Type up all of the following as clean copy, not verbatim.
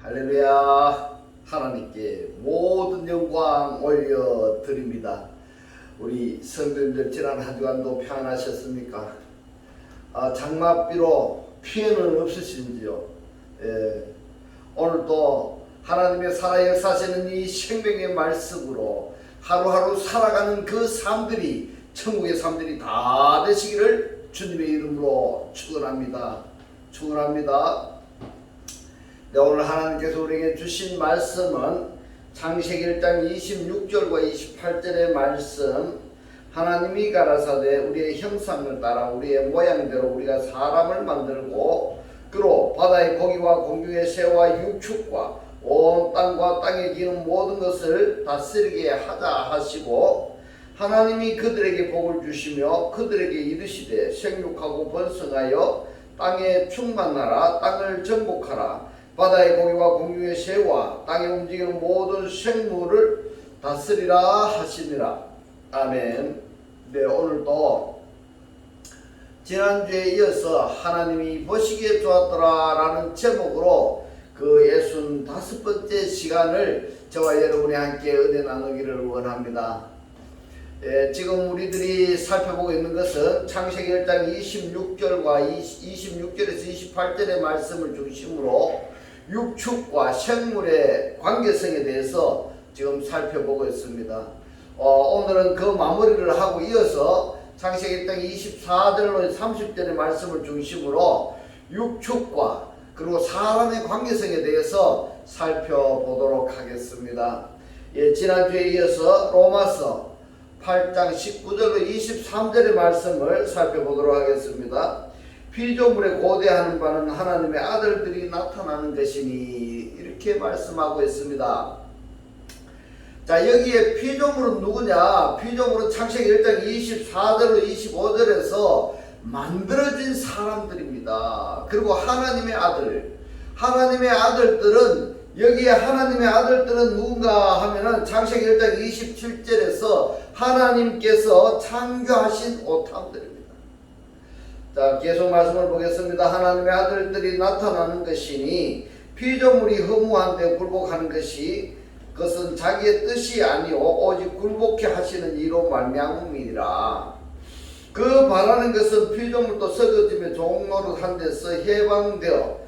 할렐루야. 하나님께 모든 영광 올려드립니다. 우리 성도님들 지난 한 주간도 평안하셨습니까? 장맛비로 피해는 없으신지요? 오늘도 하나님의 살아 역사하시는 이 생명의 말씀으로 하루하루 살아가는 그 삶들이 천국의 삶들이 다 되시기를 주님의 이름으로 축원합니다. 네, 오늘 하나님께서 우리에게 주신 말씀은 창세기 1장 26절과 28절의 말씀. 하나님이 가라사대 우리의 형상을 따라 우리의 모양대로 우리가 사람을 만들고 그로 바다의 고기와 공중의 새와 육축과 온 땅과 땅에 기는 모든 것을 다스리게 하자 하시고, 하나님이 그들에게 복을 주시며 그들에게 이르시되 생육하고 번성하여 땅에 충만하라. 땅을 정복하라. 바다의 고기와 공중의 새와 땅에 움직이는 모든 생물을 다스리라 하시니라. 아멘. 네, 오늘도 지난주에 이어서 하나님이 보시기에 좋았더라 라는 제목으로 그 65번째 시간을 저와 여러분이 함께 은혜 나누기를 원합니다. 지금 우리들이 살펴보고 있는 것은 창세기 1장 26절과 26절에서 28절의 말씀을 중심으로 육축과 생물의 관계성에 대해서 지금 살펴보고 있습니다. 오늘은 그 마무리를 하고 이어서 창세기 1장 24절로 30절의 말씀을 중심으로 육축과 그리고 사람의 관계성에 대해서 살펴보도록 하겠습니다. 지난주에 이어서 로마서 8장 19절로 23절의 말씀을 살펴보도록 하겠습니다. 피조물에 고대하는 바는 하나님의 아들들이 나타나는 것이니 이렇게 말씀하고 있습니다. 자, 여기에 피조물은 누구냐? 피조물은 창세기 1장 24절로 25절에서 만들어진 사람들입니다. 그리고 하나님의 아들들은 여기에 하나님의 아들들은 누군가 하면은 창세기 1장 27절에서 하나님께서 창조하신 오탐들입니다. 자, 계속 말씀을 보겠습니다. 하나님의 아들들이 나타나는 것이니 피조물이 허무한데 굴복하는 그것은 자기의 뜻이 아니오 오직 굴복해 하시는 이로 말미암음이라. 그 바라는 것은 피조물도 썩어지며 종노릇한 데서 해방되어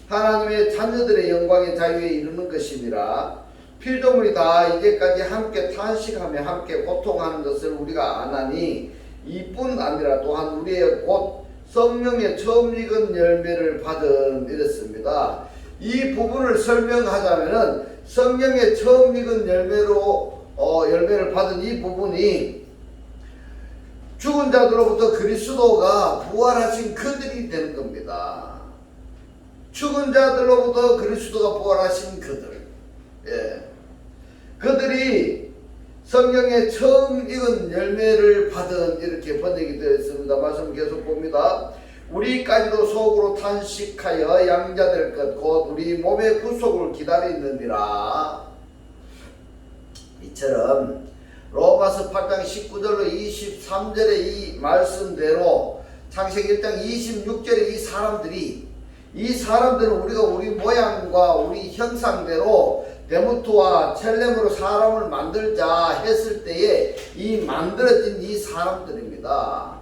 하나님의 자녀들의 영광의 자유에 이르는 것이니라. 피조물이 다 이제까지 함께 탄식하며 함께 고통하는 것을 우리가 아나니 이뿐 아니라 또한 우리의 곧 성령의 처음 익은 열매를 받은 이랬습니다. 이 부분을 설명하자면은 성령의 처음 익은 열매를 받은 이 부분이 죽은 자들로부터 그리스도가 부활하신 그들이 되는 겁니다. 죽은 자들로부터 그리스도가 부활하신 그들. 그들이 성령의 처음 익은 열매를 받은 이렇게 번역이 되어 있습니다. 말씀 계속 봅니다. 우리까지도 속으로 탄식하여 양자될 것 곧 우리 몸의 구속을 기다리느니라. 이처럼 로마서 8장 19절로 23절의 이 말씀대로 창세기 1장 26절의 이 사람들은 우리가 우리 모양과 우리 형상대로 데모트와 첼렘으로 사람을 만들자 했을 때에 이 만들어진 이 사람들입니다.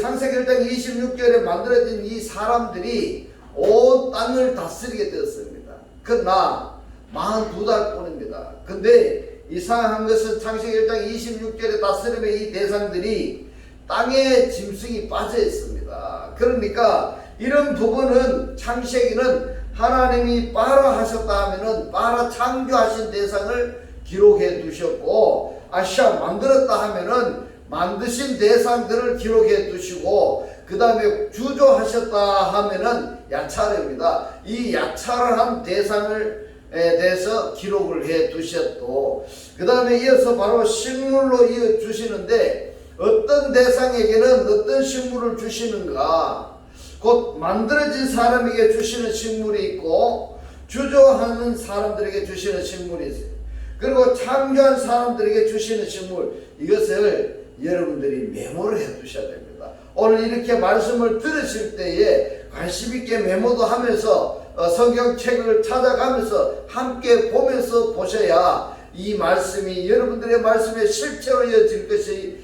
창세기 1장 26절에 만들어진 이 사람들이 온 땅을 다스리게 되었습니다. 그러나 42달 뿐입니다. 근데 이상한 것은 창세기 1장 26절에 다스림의 이 대상들이 땅에 짐승이 빠져 있습니다. 그러니까 이런 부분은 창세기는 하나님이 빠라 하셨다 하면은 빠라 창조하신 대상을 기록해 두셨고, 아시아 만들었다 하면은 만드신 대상들을 기록해 두시고, 그 다음에 주조하셨다 하면은 야차례입니다. 이 야차를 한 대상을 대해서 기록을 해 두셨고, 그 다음에 이어서 바로 식물로 이어 주시는데 어떤 대상에게는 어떤 식물을 주시는가? 곧 만들어진 사람에게 주시는 식물이 있고 주조하는 사람들에게 주시는 식물이 있어요. 그리고 창조한 사람들에게 주시는 식물, 이것을 여러분들이 메모를 해 두셔야 됩니다. 오늘 이렇게 말씀을 들으실 때에 관심 있게 메모도 하면서 성경책을 찾아가면서 함께 보면서 보셔야 이 말씀이 여러분들의 말씀에 실체로 이어질 것이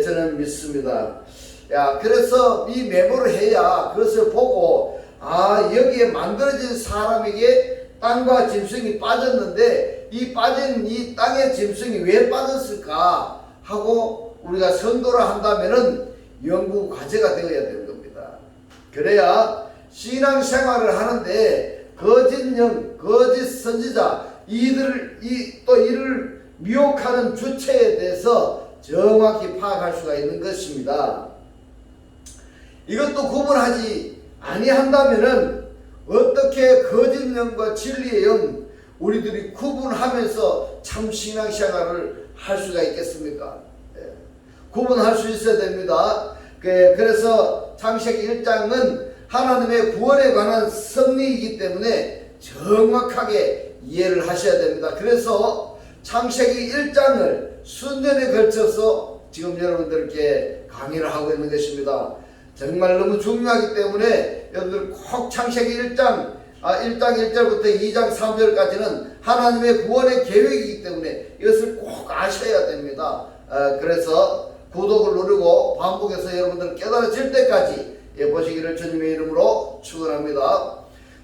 저는 믿습니다. 그래서 이 메모를 해야 그것을 보고 여기에 만들어진 사람에게 땅과 짐승이 빠졌는데 이 빠진 이 땅의 짐승이 왜 빠졌을까 하고 우리가 선도를 한다면은 연구 과제가 되어야 되는 겁니다. 그래야 신앙생활을 하는데 거짓 영, 거짓 선지자 이를 미혹하는 주체에 대해서 정확히 파악할 수가 있는 것입니다. 이것도 구분하지 아니한다면은 어떻게 거짓 영과 진리의 영 우리들이 구분하면서 참 신앙생활을 할 수가 있겠습니까? 구분할 수 있어야 됩니다. 그래서 창세기 1장은 하나님의 구원에 관한 섭리이기 때문에 정확하게 이해를 하셔야 됩니다. 그래서 창세기 1장을 수년에 걸쳐서 지금 여러분들께 강의를 하고 있는 것입니다. 정말 너무 중요하기 때문에 여러분들 꼭 창세기 1장 1절부터 2장 3절까지는 하나님의 구원의 계획이기 때문에 이것을 꼭 아셔야 됩니다. 그래서 구독을 누르고 반복해서 여러분들 깨달아질 때까지 보시기를 주님의 이름으로 축원합니다.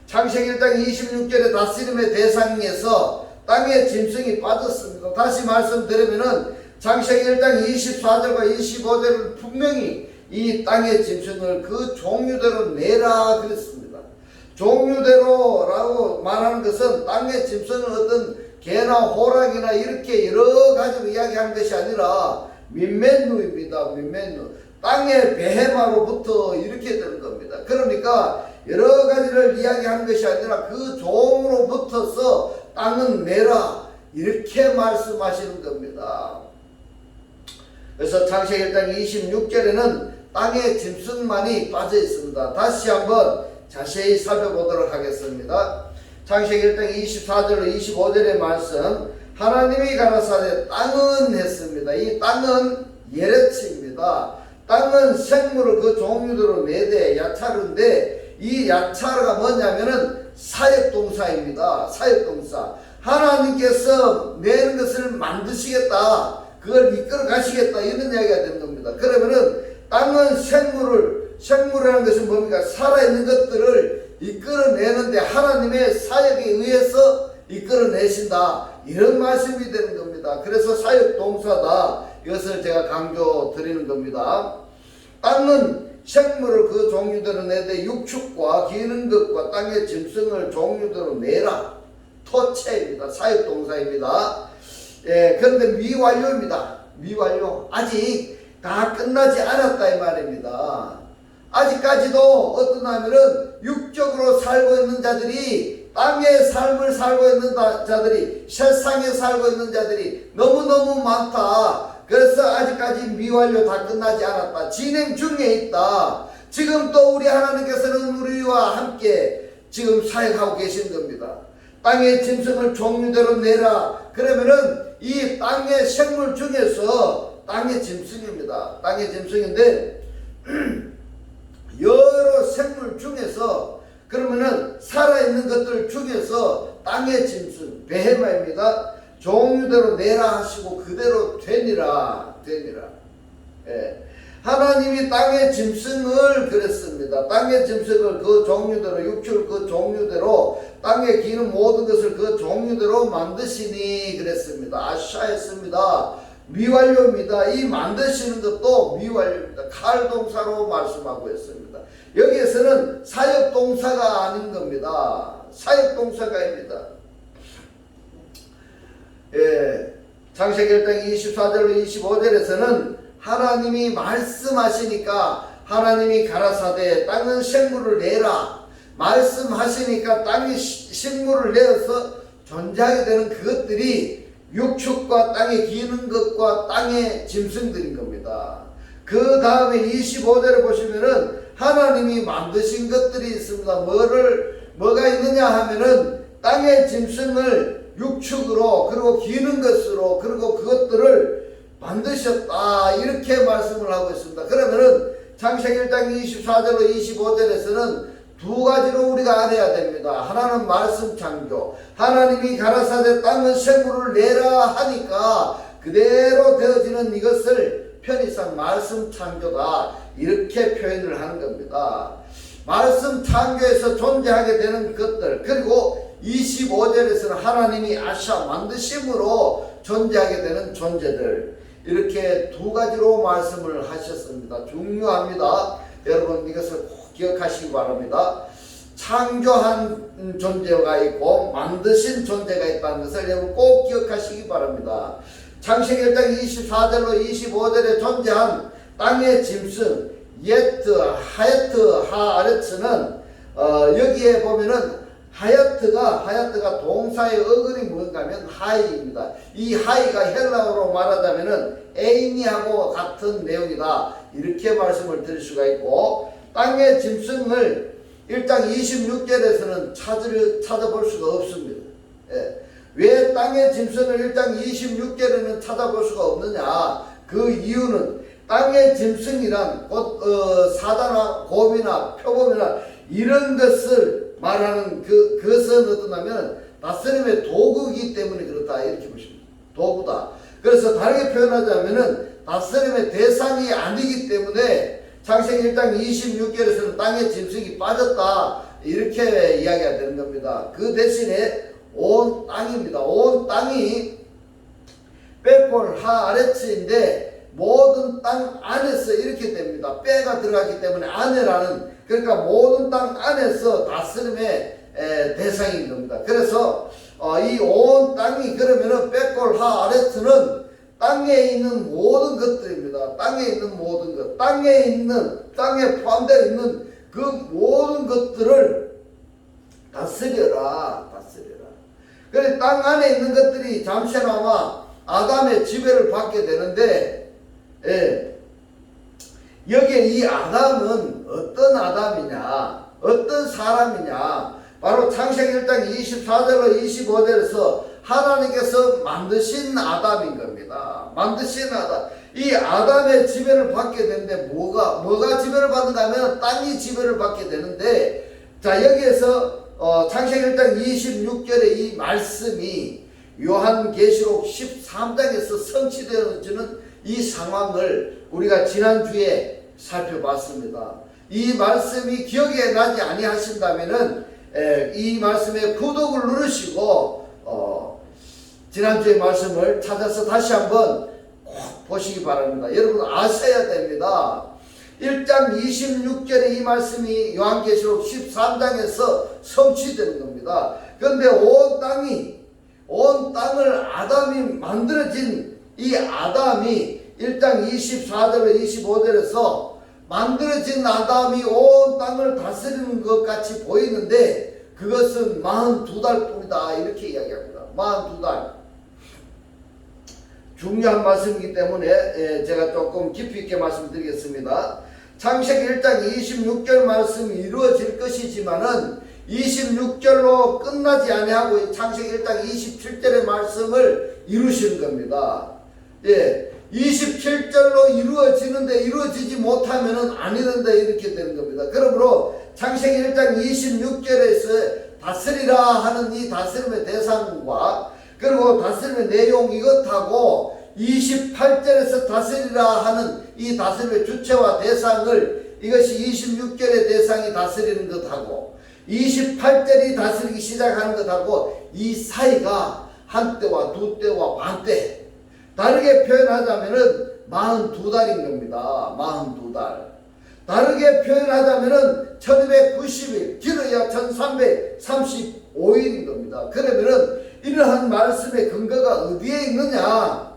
창세기 1장 26절의 다스림의 대상에서 땅의 짐승이 빠졌습니다. 다시 말씀드리면은 창세기 1장 24절과 25절은 분명히 이 땅의 짐승을 그 종류대로 내라 그랬습니다. 종류대로라고 말하는 것은 땅의 짐승은 어떤 개나 호랑이나 이렇게 여러 가지로 이야기하는 것이 아니라 민맨누입니다. 민맨누. 땅의 베헤마로부터 이렇게 되는 겁니다. 그러니까 여러 가지를 이야기하는 것이 아니라 그 종으로 붙어서 땅은 내라 이렇게 말씀하시는 겁니다. 그래서 창세기 1장 26절에는 땅의 짐승만이 빠져 있습니다. 다시 한번 자세히 살펴보도록 하겠습니다. 창세기 1장 24절로 25절의 말씀, 하나님이 가라사대 땅은 했습니다. 이 땅은 예레치입니다. 땅은 생물을 그 종류대로 내되 야차르인데 이 야차르가 뭐냐면은 사역동사입니다. 사역동사. 하나님께서 내는 것을 만드시겠다. 그걸 이끌어 가시겠다. 이런 이야기가 되는 겁니다. 그러면은 땅은 생물이라는 것은 뭡니까? 살아있는 것들을 이끌어내는데 하나님의 사역에 의해서 이끌어내신다. 이런 말씀이 되는 겁니다. 그래서 사역동사다. 이것을 제가 강조 드리는 겁니다. 땅은 생물을 그 종류대로 내되 육축과 기는 것과 땅의 짐승을 종류대로 내라. 토체입니다. 사역동사입니다. 그런데 미완료입니다. 미완료. 아직 다 끝나지 않았다 이 말입니다. 아직까지도 어떤 하면은 육적으로 살고 있는 자들이 땅의 삶을 살고 있는 자들이 세상에 살고 있는 자들이 너무너무 많다. 그래서 아직까지 미완료 다 끝나지 않았다. 진행 중에 있다. 지금 또 우리 하나님께서는 우리와 함께 지금 사역하고 계신 겁니다. 땅의 짐승을 종류대로 내라. 그러면은 이 땅의 생물 중에서 땅의 짐승입니다. 땅의 짐승인데 여러 생물 중에서 그러면은 살아있는 것들 중에서 땅의 짐승 베헤마입니다. 종류대로 내라 하시고 그대로 되니라. 하나님이 땅의 짐승을 그랬습니다. 땅의 짐승을 그 종류대로 육축을 그 종류대로 땅에 기는 모든 것을 그 종류대로 만드시니 그랬습니다. 아샤했습니다. 미완료입니다. 이 만드시는 것도 미완료입니다. 칼동사로 말씀하고 있습니다. 여기에서는 사역동사가 아닌 겁니다. 사역동사가입니다. 창세기 1장 24절로 25절에서는 하나님이 말씀하시니까 하나님이 가라사대 땅은 생물을 내라 말씀하시니까 땅이 식물을 내어서 존재하게 되는 그것들이 육축과 땅에 기는 것과 땅의 짐승들인 겁니다. 그 다음에 25절에 보시면은 하나님이 만드신 것들이 있습니다. 뭐가 있느냐 하면은 땅의 짐승을 육축으로 그리고 기는 것으로 그리고 그것들을 만드셨다 이렇게 말씀을 하고 있습니다. 그러면은 창세기 1장 24절로 25절에서는 두 가지로 우리가 알아야 됩니다. 하나는 말씀 창조. 하나님이 가라사대 땅은 생물을 내라 하니까 그대로 되어지는 이것을 편의상 말씀 창조다, 이렇게 표현을 하는 겁니다. 말씀 창조에서 존재하게 되는 것들, 그리고 25절에서는 하나님이 아샤 만드심으로 존재하게 되는 존재들, 이렇게 두 가지로 말씀을 하셨습니다. 중요합니다. 여러분 이것을 꼭 기억하시기 바랍니다. 창조한 존재가 있고 만드신 존재가 있다는 것을 여러분 꼭 기억하시기 바랍니다. 창세기 1장 24절로 25절에 존재한 땅의 짐승 예트, 하야트, 하아레츠는 여기에 보면은 하야트가 동사의 어근이 뭔가 하면 하이입니다. 이 하이가 헬라어로 말하자면은 에이미하고 같은 내용이다, 이렇게 말씀을 드릴 수가 있고, 땅의 짐승을 1장 26절에서는 찾아볼 수가 없습니다. 예. 왜 땅의 짐승을 1장 26절에는 찾아볼 수가 없느냐? 그 이유는 땅의 짐승이란 곧 사자나 곰이나 표범이나 이런 것을 말하는 그것은 어떠냐면 다스림의 도구이기 때문에 그렇다, 이렇게 보십니다. 도구다. 그래서 다르게 표현하자면은 다스림의 대상이 아니기 때문에 창세기 1장 26절에서는 땅의 짐승이 빠졌다, 이렇게 이야기가 되는 겁니다. 그 대신에 온 땅입니다. 온 땅이 빼골 하아레츠인데 모든 땅 안에서 이렇게 됩니다. 빼가 들어가기 때문에 안에라는, 그러니까 모든 땅 안에서 다스림의 대상인 겁니다. 그래서 이 온 땅이 그러면은 빼골 하아레츠는 땅에 있는 모든 것들입니다. 땅에 있는 모든 것, 땅에 포함되어 있는 그 모든 것들을 다스려라. 그래서 땅 안에 있는 것들이 잠시나마 아담의 지배를 받게 되는데, 예, 여기에 이 아담은 어떤 아담이냐, 어떤 사람이냐, 바로 창세기 1장 24절로 25절에서 하나님께서 만드신 아담인 겁니다. 만드신 아담. 이 아담의 지배를 받게 되는데 뭐가 지배를 받는가 하면 땅이 지배를 받게 되는데, 자, 여기에서 창세기 1장 26절의 이 말씀이 요한계시록 13장에서 성취되어지는 이 상황을 우리가 지난주에 살펴봤습니다. 이 말씀이 기억에 나지 아니하신다면은 이 말씀에 구독을 누르시고 지난주의 말씀을 찾아서 다시 한번 꼭 보시기 바랍니다. 여러분 아셔야 됩니다. 1장 26절에 이 말씀이 요한계시록 13장에서 성취되는 겁니다. 그런데 온 땅을 아담이 만들어진 이 아담이 1장 24절로 25절에서 만들어진 아담이 온 땅을 다스리는 것 같이 보이는데 그것은 42달 뿐이다, 이렇게 이야기합니다. 42달. 중요한 말씀이기 때문에 제가 조금 깊이 있게 말씀드리겠습니다. 창세기 1장 26절 말씀이 이루어질 것이지만은 26절로 끝나지 아니하고 창세기 1장 27절의 말씀을 이루시는 겁니다. 예, 27절로 이루어지는데 이루어지지 못하면은 아니는데 이렇게 되는 겁니다. 그러므로 창세기 1장 26절에서 다스리라 하는 이 다스림의 대상과 그리고 다스림의 내용 이것하고 28절에서 다스리라 하는 이 다스림의 주체와 대상을, 이것이 26절의 대상이 다스리는 것하고 28절이 다스리기 시작하는 것하고 이 사이가 한때와 두때와 반때, 다르게 표현하자면은 42달인 겁니다. 42달. 다르게 표현하자면은 1290일, 길어야 1335일인 겁니다. 그러면은 이러한 말씀의 근거가 어디에 있느냐?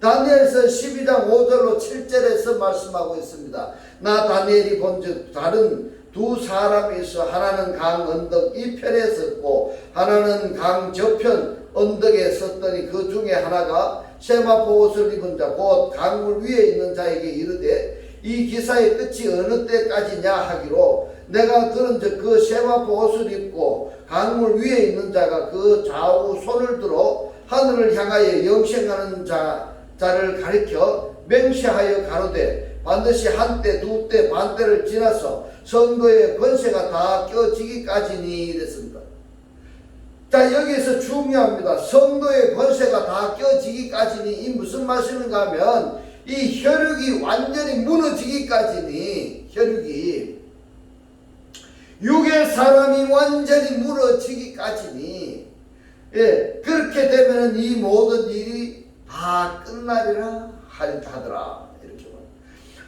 다니엘서 12장 5절로 7절에서 말씀하고 있습니다. 나 다니엘이 본즉 다른 두 사람이 있어 하나는 강 언덕 이편에 섰고 하나는 강 저편 언덕에 섰더니 그 중에 하나가 세마포 옷을 입은 자 곧 강물 위에 있는 자에게 이르되 이 기사의 끝이 어느 때까지냐 하기로 내가 들은즉 그 세마포 옷을 입고 강물 위에 있는 자가 그 좌우 손을 들어 하늘을 향하여 영생하는 자를 가리켜 맹세하여 가로되 반드시 한때 두때 반때를 지나서 성도의 권세가 다 껴지기까지니 이랬습니다. 자, 여기서 중요합니다. 성도의 권세가 다 껴지기까지니 이 무슨 말씀인가 하면 이 혈육이 완전히 무너지기까지니, 혈육이 육의 사람이 완전히 무너지기까지니, 예, 그렇게 되면 이 모든 일이 다 끝나리라 하더라. 이렇게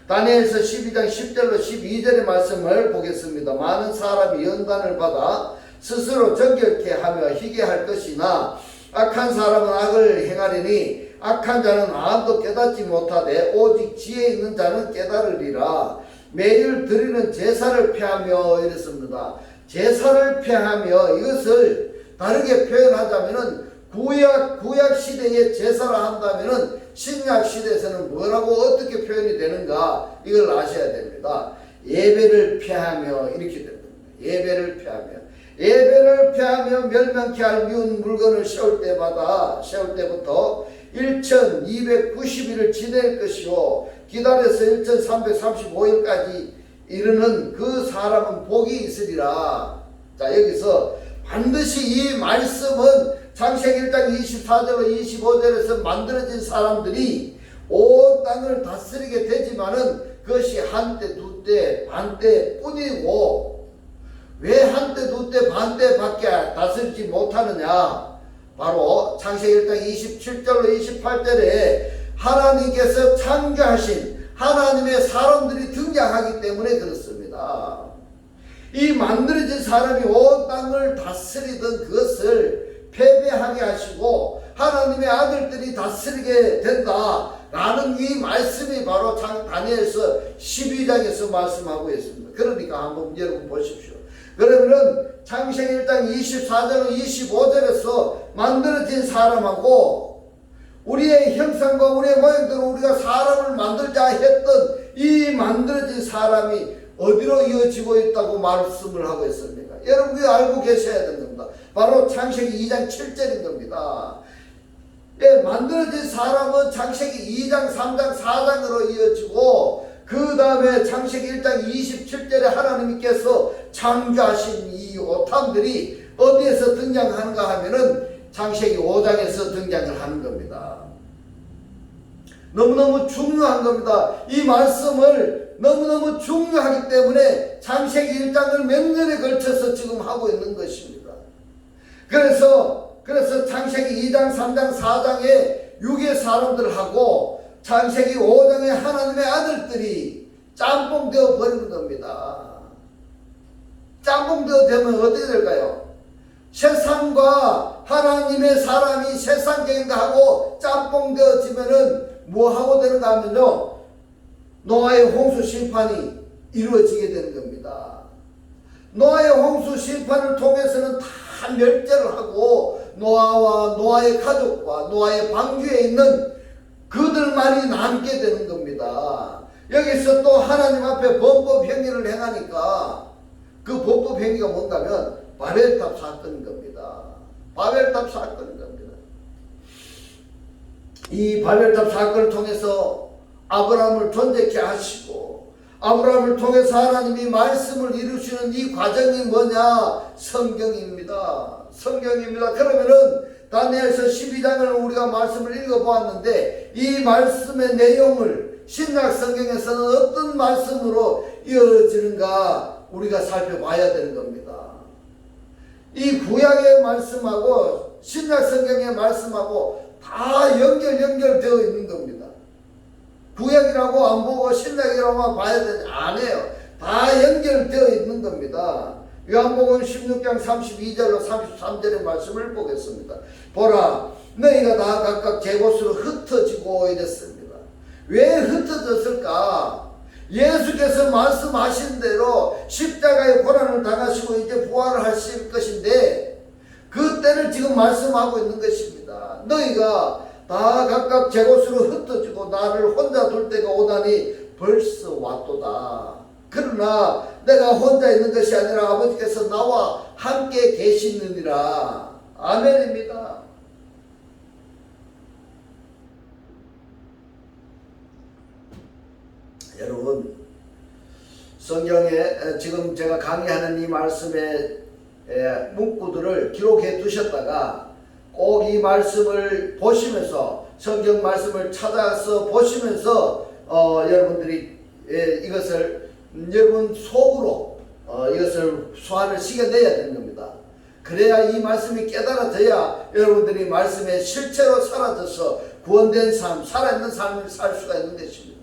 다니엘서 12장 10절로 12절의 말씀을 보겠습니다. 많은 사람이 연단을 받아 스스로 정결케 하며 희게 할 것이나 악한 사람은 악을 행하리니 악한 자는 아무도 깨닫지 못하되 오직 지혜 있는 자는 깨달으리라. 매일 드리는 제사를 폐하며 이랬습니다. 제사를 폐하며, 이것을 다르게 표현하자면은 구약 시대의 제사를 한다면은 신약 시대에서는 뭐라고 어떻게 표현이 되는가, 이걸 아셔야 됩니다. 예배를 폐하며 이렇게 됩니다. 예배를 폐하며 멸망케 할 미운 물건을 세울 때부터 1290일을 지낼 것이요 기다려서 1335일까지 이르는 그 사람은 복이 있으리라. 자, 여기서 반드시 이 말씀은 창세기 1장 24절로 25절에서 만들어진 사람들이 온 땅을 다스리게 되지만은 그것이 한때, 두때, 반때 뿐이고, 왜 한때, 두때, 반때 밖에 다스리지 못하느냐? 바로 창세기 1장 27절로 28절에 하나님께서 창조하신 하나님의 사람들이 등장하기 때문에 그렇습니다. 이 만들어진 사람이 온 땅을 다스리던 그것을 패배하게 하시고 하나님의 아들들이 다스리게 된다라는 이 말씀이 바로 다니엘서 12장에서 말씀하고 있습니다. 그러니까 한번 여러분 보십시오. 그러면은 창세기 1장 24절로 25절에서 만들어진 사람하고 우리의 형상과 우리의 모양대로 우리가 사람을 만들자 했던 이 만들어진 사람이 어디로 이어지고 있다고 말씀을 하고 있습니까? 여러분이 알고 계셔야 되는 겁니다. 바로 창세기 2장 7절인 겁니다. 예, 만들어진 사람은 창세기 2장, 3장, 4장으로 이어지고 그 다음에 창세기 1장 27절에 하나님께서 창조하신 이 오탐들이 어디에서 등장하는가 하면은 창세기 5장에서 등장을 하는 겁니다. 너무너무 중요한 겁니다. 이 말씀을 너무너무 중요하기 때문에 창세기 1장을 몇 년에 걸쳐서 지금 하고 있는 것입니다. 그래서 창세기 2장, 3장, 4장에 육의 사람들하고 창세기 5장에 하나님의 아들들이 짬뽕 되어 버리는 겁니다. 짬뽕 되어 되면 어떻게 될까요? 세상과 하나님의 사람이 세상적인가 하고 짬뽕 되어지면은 뭐 하고 되는가 하면요, 노아의 홍수 심판이 이루어지게 되는 겁니다. 노아의 홍수 심판을 통해서는 다 멸절을 하고 노아와 노아의 가족과 노아의 방주에 있는 그들만이 남게 되는 겁니다. 여기서 또 하나님 앞에 범법 행위를 행하니까 그 범법 행위가 뭔가 하면 바벨탑 사건인 겁니다. 바벨탑 사건인 겁니다. 이 바벨탑 사건을 통해서 아브라함을 존재케 하시고 아브라함을 통해서 하나님이 말씀을 이루시는 이 과정이 뭐냐? 성경입니다. 성경입니다. 그러면은 다니엘서 12장을 우리가 말씀을 읽어보았는데 이 말씀의 내용을 신약 성경에서는 어떤 말씀으로 이어지는가 우리가 살펴봐야 되는 겁니다. 이 구약의 말씀하고 신약 성경의 말씀하고 다 연결되어 있는 겁니다. 구약이라고 안 보고 신약이라고만 봐야 되지 않아요. 다 연결되어 있는 겁니다. 요한복음 16장 32절로 33절의 말씀을 보겠습니다. 보라, 너희가 다 각각 제 곳으로 흩어지고 이랬습니다. 왜 흩어졌을까? 예수께서 말씀하신 대로 십자가의 고난을 당하시고 이제 부활을 하실 것인데 그 때를 지금 말씀하고 있는 것입니다. 너희가 다 각각 제 곳으로 흩어지고 나를 혼자 둘 때가 오다니 벌써 왔도다. 그러나 내가 혼자 있는 것이 아니라 아버지께서 나와 함께 계시느니라. 아멘입니다. 여러분, 성경에 지금 제가 강의하는 이 말씀의 문구들을 기록해 두셨다가 꼭 이 말씀을 보시면서 성경 말씀을 찾아서 보시면서 여러분들이 이것을 여러분 속으로 이것을 소화를 시켜내야 되는 겁니다. 그래야 이 말씀이 깨달아져야 여러분들이 말씀에 실제로 사라져서 구원된 삶, 살아있는 삶을 살 수가 있는 것입니다.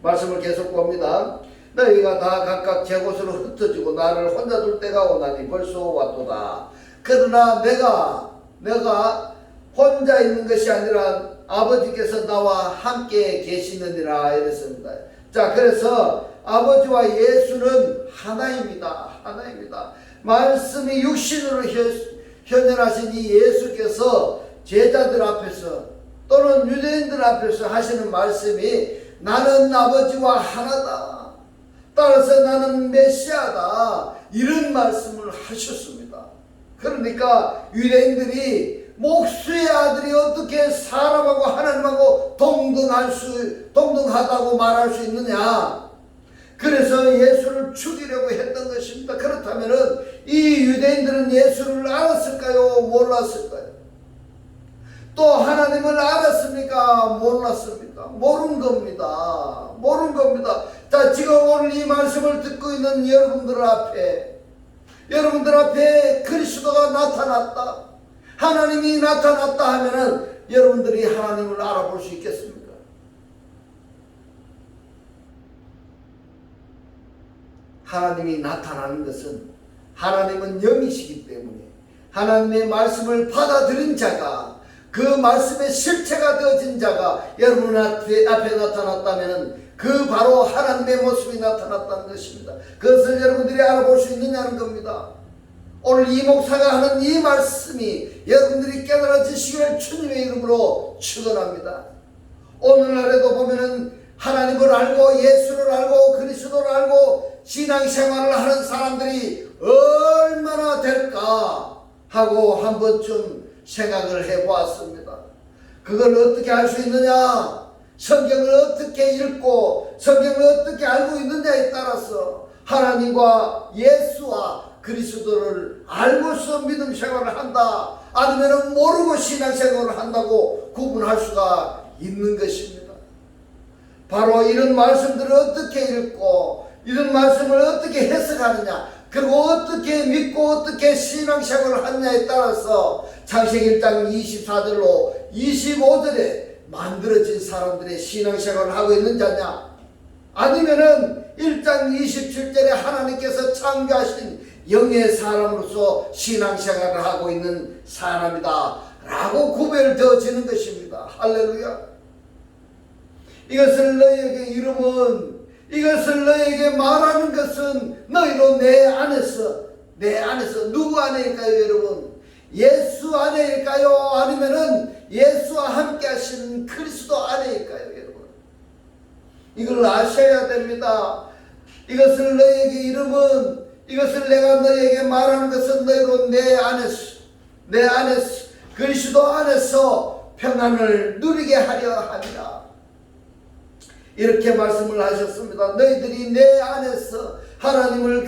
말씀을 계속 봅니다. 너희가 다 각각 제 곳으로 흩어지고 나를 혼자 둘 때가 오나니 벌써 왔도다. 그러나 내가 혼자 있는 것이 아니라 아버지께서 나와 함께 계시느니라 이랬습니다. 자, 그래서 아버지와 예수는 하나입니다. 하나입니다. 말씀이 육신으로 현현하신 이 예수께서 제자들 앞에서 또는 유대인들 앞에서 하시는 말씀이 나는 아버지와 하나다. 따라서 나는 메시아다. 이런 말씀을 하셨습니다. 그러니까 유대인들이 목수의 아들이 어떻게 사람하고 하나님하고 동등하다고 말할 수 있느냐. 그래서 예수를 죽이려고 했던 것입니다. 그렇다면 이 유대인들은 예수를 알았을까요? 몰랐을까요? 또 하나님을 알았습니까? 몰랐습니까? 모른 겁니다. 모른 겁니다. 자, 지금 오늘 이 말씀을 듣고 있는 여러분들 앞에 그리스도가 나타났다. 하나님이 나타났다 하면은 여러분들이 하나님을 알아볼 수 있겠습니까? 하나님이 나타나는 것은 하나님은 영이시기 때문에 하나님의 말씀을 받아들인 자가 그 말씀의 실체가 되어진 자가 여러분 앞에 나타났다면 그 바로 하나님의 모습이 나타났다는 것입니다. 그것을 여러분들이 알아볼 수 있느냐는 겁니다. 오늘 이 목사가 하는 이 말씀이 여러분들이 깨달아지시기를 주님의 이름으로 축원합니다. 오늘날에도 보면은 하나님을 알고 예수를 알고 그리스도를 알고 신앙생활을 하는 사람들이 얼마나 될까 하고 한 번쯤 생각을 해보았습니다. 그걸 어떻게 알 수 있느냐? 성경을 어떻게 읽고 성경을 어떻게 알고 있느냐에 따라서 하나님과 예수와 그리스도를 알고서 믿음 생활을 한다, 아니면 모르고 신앙생활을 한다고 구분할 수가 있는 것입니다. 바로 이런 말씀들을 어떻게 읽고 이런 말씀을 어떻게 해석하느냐, 그리고 어떻게 믿고 어떻게 신앙생활을 하느냐에 따라서 창세기 1장 24절로 25절에 만들어진 사람들의 신앙생활을 하고 있는 자냐, 아니면은 1장 27절에 하나님께서 창조하신 영의 사람으로서 신앙생활을 하고 있는 사람이다 라고 구별되어지는 것입니다. 할렐루야. 이것을 너에게 말하는 것은 너희로 내 안에서 누구 안에일까요, 여러분? 예수 안에일까요? 아니면은 예수와 함께 하시는 그리스도 안에일까요, 여러분? 이걸 아셔야 됩니다. 이것을 내가 너에게 말하는 것은 너희로 내 안에서 그리스도 안에서 평안을 누리게 하려 함이라. 이렇게 말씀을 하셨습니다. 너희들이 내 안에서 하나됨을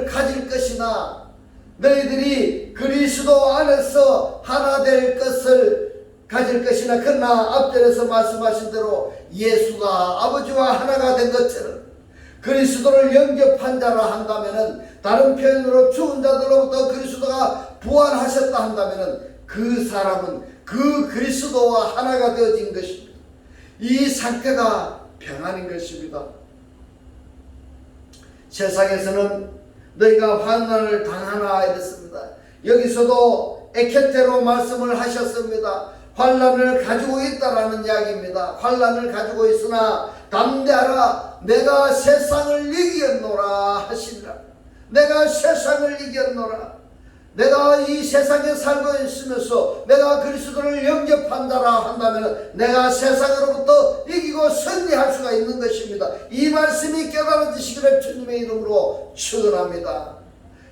가질 것이나 너희들이 그리스도 안에서 하나 될 것을 가질 것이나, 그러나 앞절에서 말씀하신 대로 예수가 아버지와 하나가 된 것처럼 그리스도를 영접한 자라 한다면은, 다른 표현으로 죽은 자들로부터 그리스도가 부활하셨다 한다면은 그 사람은 그 그리스도와 하나가 되어진 것입니다. 이 상태가 평안인 것입니다. 세상에서는 너희가 환난을 당하나 이랬습니다. 여기서도 에케테로 말씀을 하셨습니다. 환난을 가지고 있다라는 이야기입니다. 환난을 가지고 있으나 담대하라, 내가 세상을 이겼노라 하시니라. 내가 세상을 이겼노라. 내가 이 세상에 살고 있으면서 내가 그리스도를 영접한다라 한다면 내가 세상으로부터 이기고 승리할 수가 있는 것입니다. 이 말씀이 깨달아지시기를 주님의 이름으로 축원합니다.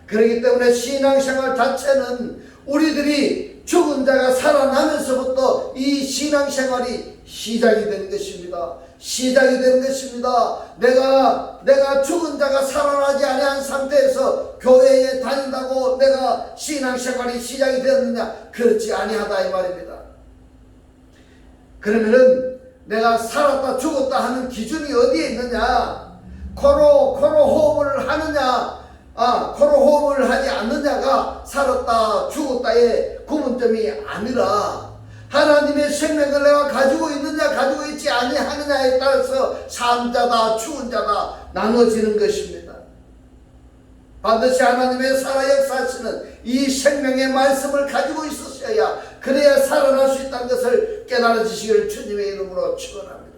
그렇기 때문에 신앙생활 자체는 우리들이 죽은 자가 살아나면서부터 이 신앙생활이 시작이 되는 것입니다. 시작이 되는 것입니다. 내가 죽은 자가 살아나지 아니한 상태에서 교회에 다닌다고 내가 신앙생활이 시작이 되었느냐? 그렇지 아니하다 이 말입니다. 그러면은 내가 살았다 죽었다 하는 기준이 어디에 있느냐? 코로 호흡을 하느냐, 코로 호흡을 하지 않느냐가 살았다 죽었다의 구분점이 아니라 하나님의 생명을 내가 가지고 있느냐 가지고 있지 아니하느냐에 따라서 산자다 죽은 자다 나눠지는 것입니다. 반드시 하나님의 살아 역사하시는 이 생명의 말씀을 가지고 있으셔야 그래야 살아날 수 있다는 것을 깨달아주시기를 주님의 이름으로 축원합니다.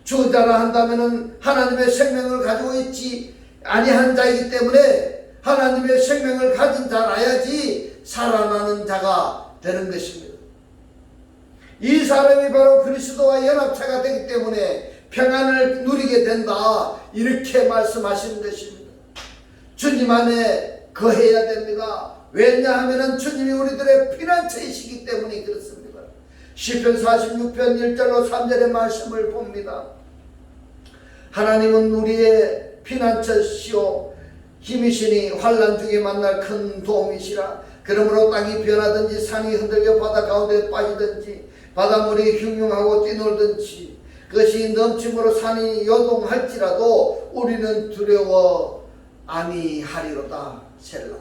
죽은 자라 한다면 하나님의 생명을 가지고 있지 아니한 자이기 때문에 하나님의 생명을 가진 자라야지 살아나는 자가 되는 것입니다. 이 사람이 바로 그리스도와 연합체가 되기 때문에 평안을 누리게 된다 이렇게 말씀하시는 것입니다. 주님 안에 거해야 됩니다. 왜냐하면 주님이 우리들의 피난처이시기 때문에 그렇습니다. 시편 46편 1절로 3절의 말씀을 봅니다. 하나님은 우리의 피난처시오 힘이시니 환난 중에 만날 큰 도움이시라. 그러므로 땅이 변하든지 산이 흔들려 바다 가운데 빠지든지 바닷물이 흉흉하고 뛰놀든지 그것이 넘침으로 산이 요동할지라도 우리는 두려워 아니하리로다. 셀라.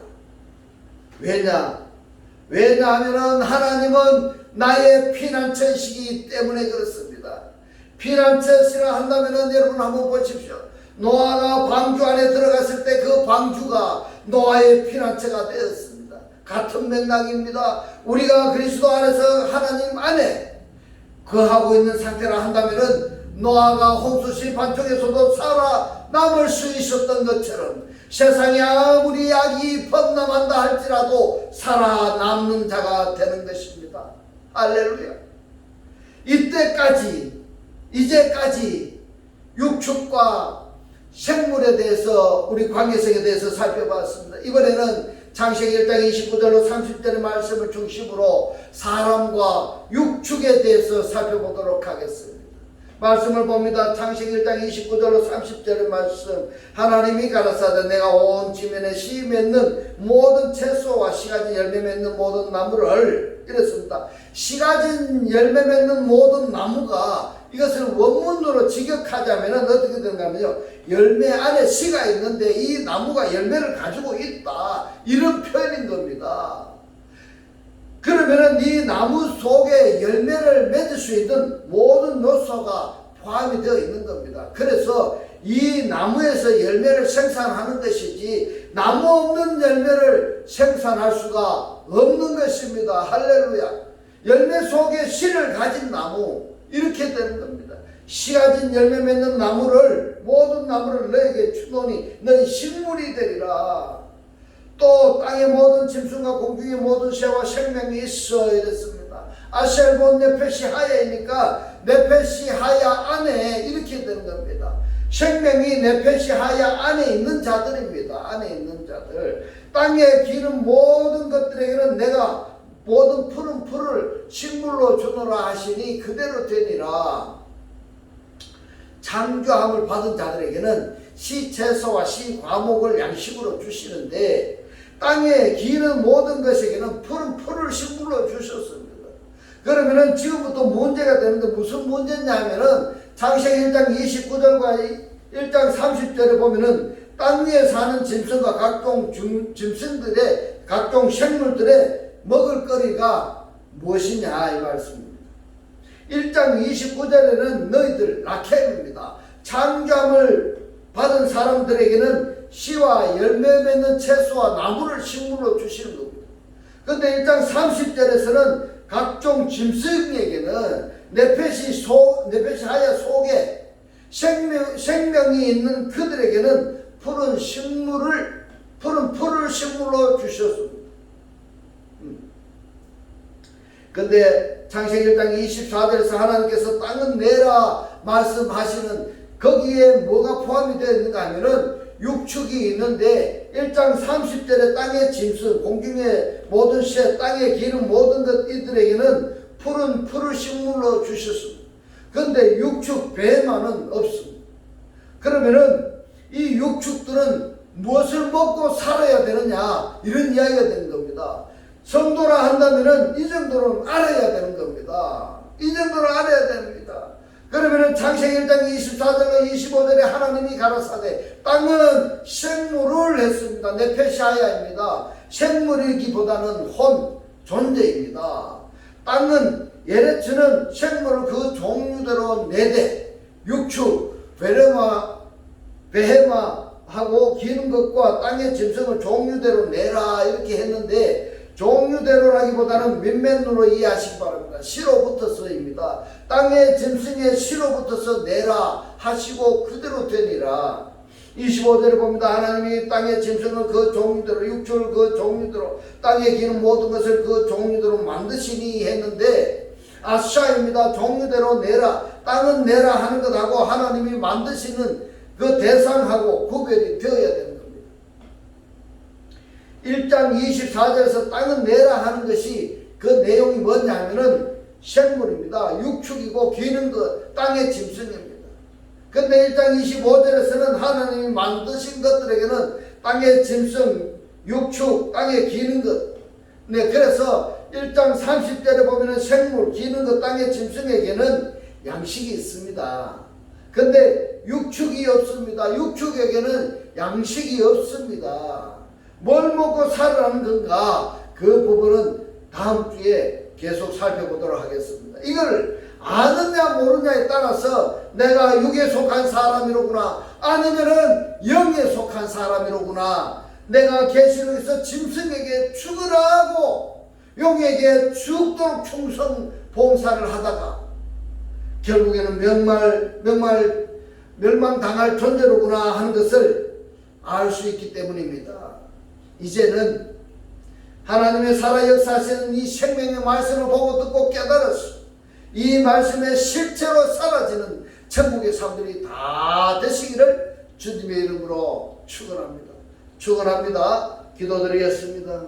왜냐하면 하나님은 나의 피난처이시기 때문에 그렇습니다. 피난처시라 한다면 여러분 한번 보십시오. 노아가 방주 안에 들어갔을 때 그 방주가 노아의 피난처가 되었습니다. 같은 맥락입니다. 우리가 그리스도 안에서 하나님 안에 거하고 있는 상태라 한다면 노아가 홍수 심판 중에서도 살아남을 수 있었던 것처럼 세상에 아무리 악이 범람한다 할지라도 살아남는 자가 되는 것입니다. 할렐루야. 이제까지 육축과 생물에 대해서 우리 관계성에 대해서 살펴봤습니다. 이번에는 창세기 1장 29절로 30절의 말씀을 중심으로 사람과 육축에 대해서 살펴보도록 하겠습니다. 말씀을 봅니다. 창세기 1장 29절로 30절의 말씀. 하나님이 가라사대 내가 온 지면에 씨 맺는 모든 채소와 씨 가진 열매 맺는 모든 나무를 이랬습니다. 씨 가진 열매 맺는 모든 나무가 이것을 원문으로 직역하자면 어떻게 되는가면요. 열매 안에 씨가 있는데 이 나무가 열매를 가지고 있다. 이런 표현인 겁니다. 그러면은 이 나무 속에 열매를 맺을 수 있는 모든 요소가 포함이 되어 있는 겁니다. 그래서 이 나무에서 열매를 생산하는 것이지 나무 없는 열매를 생산할 수가 없는 것입니다. 할렐루야. 열매 속에 씨를 가진 나무 이렇게 되는 겁니다. 씨 가진 열매 맺는 나무를 모든 나무를 너에게 주노니 너희 식물이 되리라. 또 땅의 모든 짐승과 공중의 모든 새와 생명이 있어 이랬습니다. 아셀본 네페시 하야이니까 네페시 하야 안에 이렇게 되는 겁니다. 생명이 네페시 하야 안에 있는 자들입니다. 안에 있는 자들. 땅에 기는 모든 것들에게는 내가 모든 푸른 풀을 식물로 주노라 하시니 그대로 되니라. 창조함을 받은 자들에게는 씨 채소와 씨 과목을 양식으로 주시는데 땅에 기는 모든 것에게는 푸른 풀을 식물로 주셨습니다. 그러면은 지금부터 문제가 되는데 무슨 문제냐 하면은 창세기 1장 29절과 1장 30절에 보면은 땅 위에 사는 짐승과 각종 짐승들의 각종 생물들의 먹을 거리가 무엇이냐 이 말씀입니다. 1장 29절에는 너희들 라켈입니다. 창조함을 받은 사람들에게는 씨와 열매 맺는 채소와 나무를 식물로 주시는 겁니다. 그런데 1장 30절에서는 각종 짐승에게는 네페시 하야 속에 생명이 있는 그들에게는 푸른 풀을 식물로 주셨습니다. 근데 창세기 1장 24절에서 하나님께서 땅은 내라 말씀하시는 거기에 뭐가 포함이 되어 있는가 하면은 육축이 있는데 1장 30절에 땅의 짐승, 공중의 모든 새, 땅에 기는 모든 것 이들에게는 푸른 풀을 식물로 주셨습니다. 근데 육축 배만은 없습니다. 그러면은 이 육축들은 무엇을 먹고 살아야 되느냐, 이런 이야기가 되는 겁니다. 성도라 한다면은 이 정도는 알아야 되는 겁니다. 이 정도는 알아야 됩니다. 그러면은 창세기 1장 24절로 25절에 하나님이 가라사대 땅은 생물을 했습니다. 네페시아야입니다. 생물이기보다는 혼, 존재입니다. 땅은 예레츠는 생물을 그 종류대로 내되 육축, 베헤마하고 기는 것과 땅의 짐승을 종류대로 내라 이렇게 했는데, 종류대로라기보다는 민면으로 이해하시기 바랍니다. 시로 붙어서입니다. 땅의 짐승의 시로 붙어서 내라 하시고 그대로 되니라. 25절에 봅니다. 하나님이 땅의 짐승을 그 종류대로, 육축을 그 종류대로, 땅에 기는 모든 것을 그 종류대로 만드시니 했는데, 아샤입니다. 종류대로 내라. 땅은 내라 하는 것하고 하나님이 만드시는 그 대상하고 구별이 되어야 되는 겁니다. 1장 24절에서 땅은 내라 하는 것이 그 내용이 뭐냐면은 생물입니다. 육축이고 기는 것, 땅의 짐승입니다. 근데 1장 25절에서는 하나님이 만드신 것들에게는 땅의 짐승, 육축, 땅에 기는 것. 네, 그래서 1장 30절에 보면은 생물, 기는 것, 땅의 짐승에게는 양식이 있습니다. 근데 육축이 없습니다. 육축에게는 양식이 없습니다. 뭘 먹고 살아가는 건가? 그 부분은 다음 주에 계속 살펴보도록 하겠습니다. 이걸 아느냐 모르냐에 따라서 내가 육에 속한 사람이로구나, 아니면은 영에 속한 사람이로구나, 내가 계시록에서 짐승에게 죽으라 하고 용에게 죽도록 충성 봉사를 하다가 결국에는 멸망당할 존재로구나 하는 것을 알 수 있기 때문입니다. 이제는 하나님의 살아 역사하시는 이 생명의 말씀을 보고 듣고 깨달았어. 이 말씀의 실체로 사라지는 천국의 사람들이 다 되시기를 주님의 이름으로 축원합니다. 축원합니다. 기도드리겠습니다.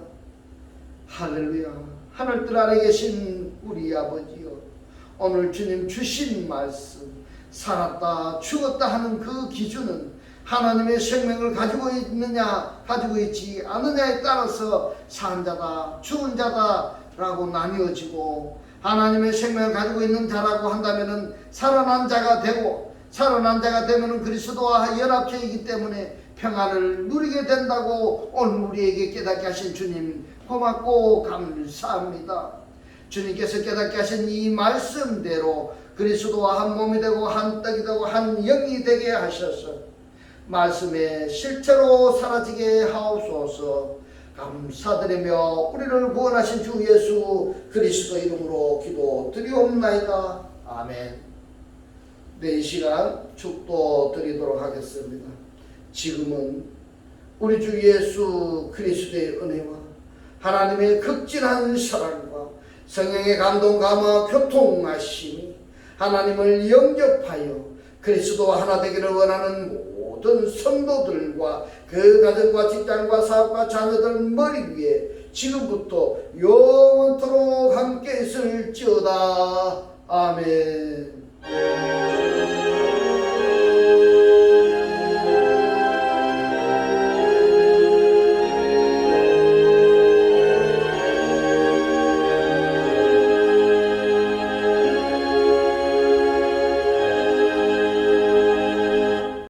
할렐루야. 하늘들 아래 계신 우리 아버지여, 오늘 주님 주신 말씀, 살았다 죽었다 하는 그 기준은 하나님의 생명을 가지고 있느냐 가지고 있지 않느냐에 따라서 산 자다 죽은 자다라고 나뉘어지고, 하나님의 생명을 가지고 있는 자라고 한다면은 살아난 자가 되고, 살아난 자가 되면은 그리스도와 연합체이기 때문에 평안을 누리게 된다고 오늘 우리에게 깨닫게 하신 주님 고맙고 감사합니다. 주님께서 깨닫게 하신 이 말씀대로 그리스도와 한 몸이 되고 한 떡이 되고 한 영이 되게 하셔서 말씀의 실체로 사라지게 하옵소서. 감사드리며 우리를 구원하신 주 예수 그리스도 이름으로 기도드리옵나이다. 아멘. 네, 이 시간 축도 드리도록 하겠습니다. 지금은 우리 주 예수 그리스도의 은혜와 하나님의 극진한 사랑과 성령의 감동 감화 교통하심이 하나님을 영접하여 그리스도와 하나 되기를 원하는 모든 성도들과 그 가정과 직장과 사업과 자녀들 머리 위에 지금부터 영원토록 함께 있을지어다. 아멘.